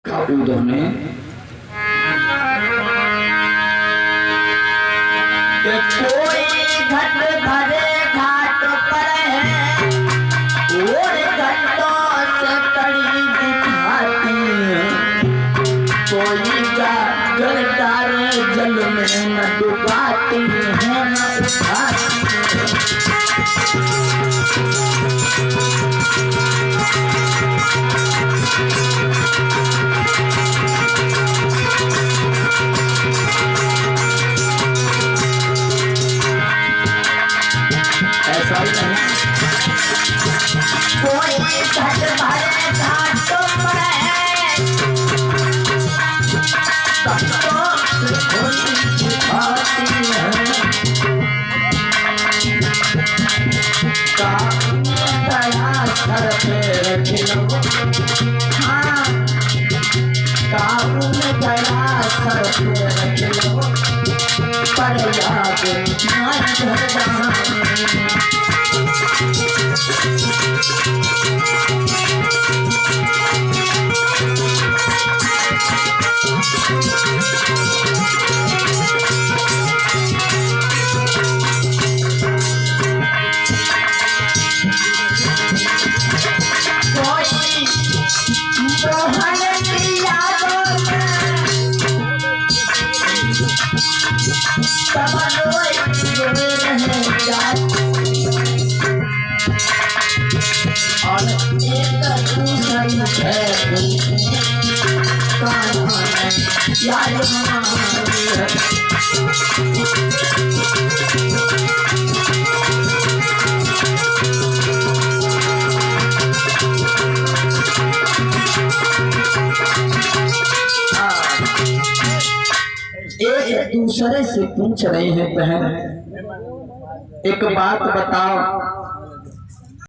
उन्होंने कोई घट भरे घाट पर है और घटों से कड़ी दिखाती है, कोई गलदार जल में न डुबाती है न उठाती कोई घट भरे घाटों पर है घटों से कोई दिखाती है, दया सर पे रख लो, हाँ काबू में दया सर पे रख लो, पर याद न धरना एक दूसरे से पूछ रहे हैं, बहन एक बात बताओ,